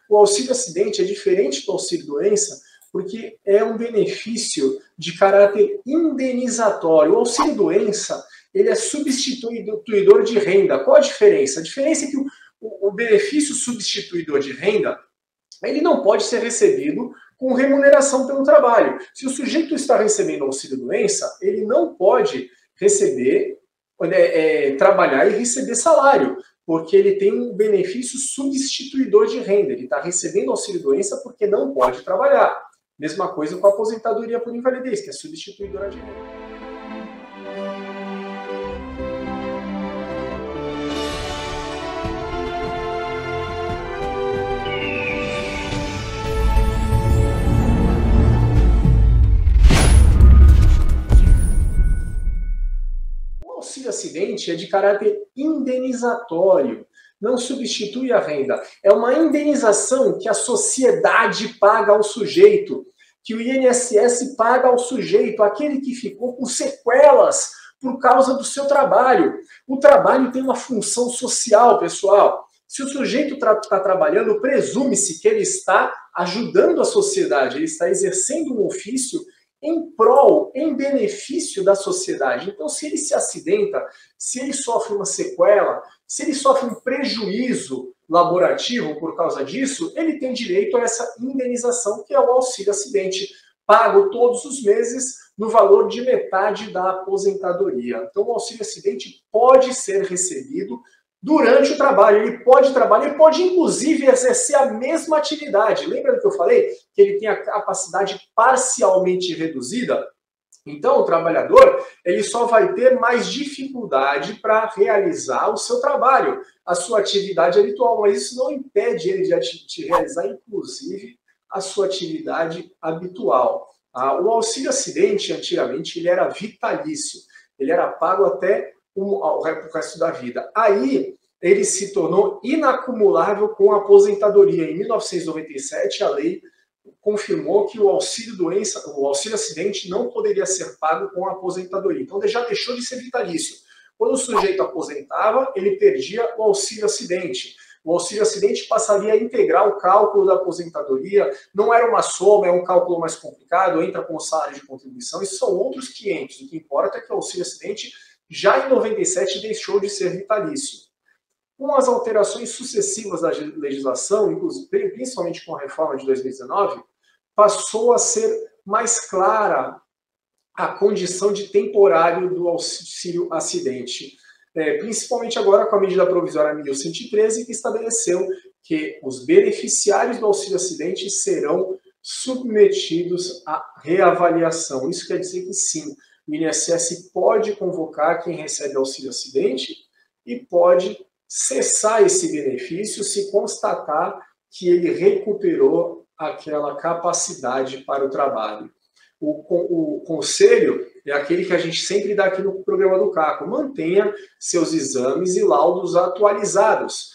O auxílio acidente é diferente do auxílio doença, porque é um benefício de caráter indenizatório. O auxílio doença, ele é substituidor de renda. Qual a diferença? A diferença é que o benefício substituidor de renda, ele não pode ser recebido com remuneração pelo trabalho. Se o sujeito está recebendo auxílio doença, ele não pode receber, trabalhar e receber salário, porque ele tem um benefício substituidor de renda. Ele está recebendo auxílio doença porque não pode trabalhar. Mesma coisa com a aposentadoria por invalidez, que é substituidora de renda. O auxílio acidente é de caráter indenizatório, não substitui a renda. É uma indenização que a sociedade paga ao sujeito, que o INSS paga ao sujeito, aquele que ficou com sequelas por causa do seu trabalho. O trabalho tem uma função social, pessoal. Se o sujeito está trabalhando, presume-se que ele está ajudando a sociedade, ele está exercendo um ofício em prol, em benefício da sociedade. Então, se ele se acidenta, se ele sofre uma sequela, se ele sofre um prejuízo laborativo por causa disso, ele tem direito a essa indenização, que é o auxílio acidente, pago todos os meses no valor de metade da aposentadoria. Então, o auxílio acidente pode ser recebido durante o trabalho. Ele pode trabalhar, ele pode inclusive exercer a mesma atividade. Lembra do que eu falei? Que ele tem a capacidade parcialmente reduzida? Então, o trabalhador, ele só vai ter mais dificuldade para realizar o seu trabalho, a sua atividade habitual, mas isso não impede ele de realizar, inclusive, a sua atividade habitual. O auxílio acidente, antigamente, ele era vitalício, ele era pago até o resto da vida. Aí, ele se tornou inacumulável com a aposentadoria. Em 1997, a lei confirmou que o auxílio doença, o auxílio acidente não poderia ser pago com a aposentadoria. Então, já deixou de ser vitalício. Quando o sujeito aposentava, ele perdia o auxílio acidente. O auxílio acidente passaria a integrar o cálculo da aposentadoria. Não era uma soma, é um cálculo mais complicado, entra com o salário de contribuição. Isso são outros 500. O que importa é que o auxílio acidente, já em 97, deixou de ser vitalício. Com as alterações sucessivas da legislação, principalmente com a reforma de 2019, passou a ser mais clara a condição de temporário do auxílio acidente. Principalmente agora com a medida provisória 1113, que estabeleceu que os beneficiários do auxílio acidente serão submetidos à reavaliação. Isso quer dizer que sim, o INSS pode convocar quem recebe auxílio acidente e pode cessar esse benefício se constatar que ele recuperou aquela capacidade para o trabalho. O conselho é aquele que a gente sempre dá aqui no programa do Caco: mantenha seus exames e laudos atualizados.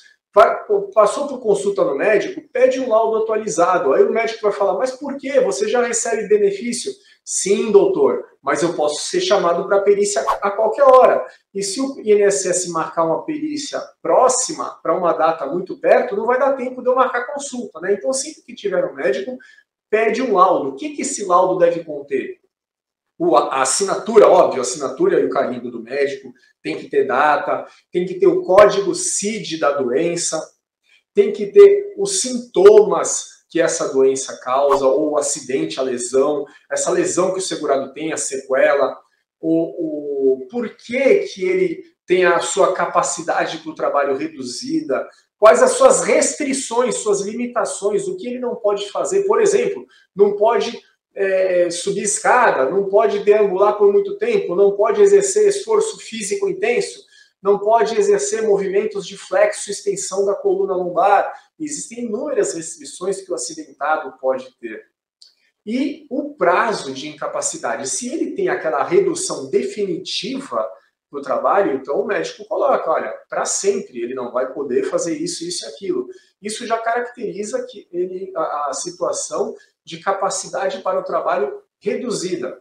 Passou por consulta no médico, pede um laudo atualizado. Aí o médico vai falar: mas por quê? Você já recebe benefício? Sim, doutor, mas eu posso ser chamado para perícia a qualquer hora. E se o INSS marcar uma perícia próxima, para uma data muito perto, não vai dar tempo de eu marcar consulta, né? Então, sempre que tiver um médico, pede um laudo. O que esse laudo deve conter? A assinatura, óbvio, a assinatura e o carimbo do médico, tem que ter data, tem que ter o código CID da doença, tem que ter os sintomas que essa doença causa, ou o acidente, a lesão, essa lesão que o segurado tem, a sequela, o porquê que ele tem a sua capacidade para o trabalho reduzida, quais as suas restrições, suas limitações, o que ele não pode fazer. Por exemplo, não pode subir escada, não pode deambular por muito tempo, não pode exercer esforço físico intenso, não pode exercer movimentos de flexo e extensão da coluna lombar. Existem inúmeras restrições que o acidentado pode ter. E o prazo de incapacidade, se ele tem aquela redução definitiva do trabalho, então o médico coloca: olha, para sempre ele não vai poder fazer isso, isso e aquilo. Isso já caracteriza que a situação de capacidade para o trabalho reduzida.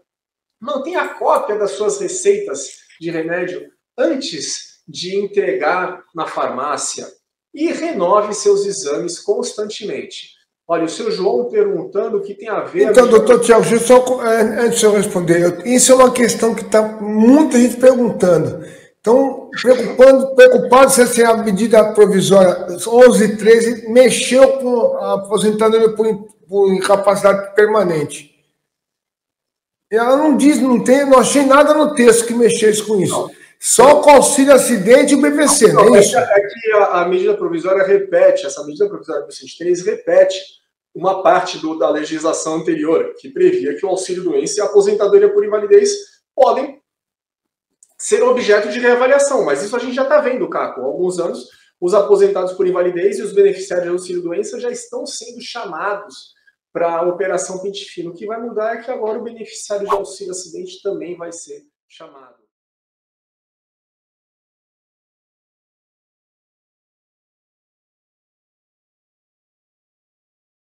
Mantenha a cópia das suas receitas de remédio antes de entregar na farmácia. e renove seus exames constantemente. Olha, o seu João perguntando o que tem a ver... Então, doutor Tiago, antes de eu responder, isso é uma questão que está muita gente perguntando. Então, preocupado se a medida provisória 1113 mexeu com a aposentadoria por incapacidade permanente. Ela não diz, não achei nada no texto que mexesse com isso. Não. Só o auxílio acidente e o BPC, não é isso? É que a medida provisória repete, essa medida provisória 103 repete uma parte da legislação anterior, que previa que o auxílio-doença e a aposentadoria por invalidez podem ser objeto de reavaliação, mas isso a gente já está vendo, Caco. Há alguns anos, os aposentados por invalidez e os beneficiários de auxílio-doença já estão sendo chamados para a Operação Pente Fino. O que vai mudar é que agora o beneficiário de auxílio-acidente também vai ser chamado.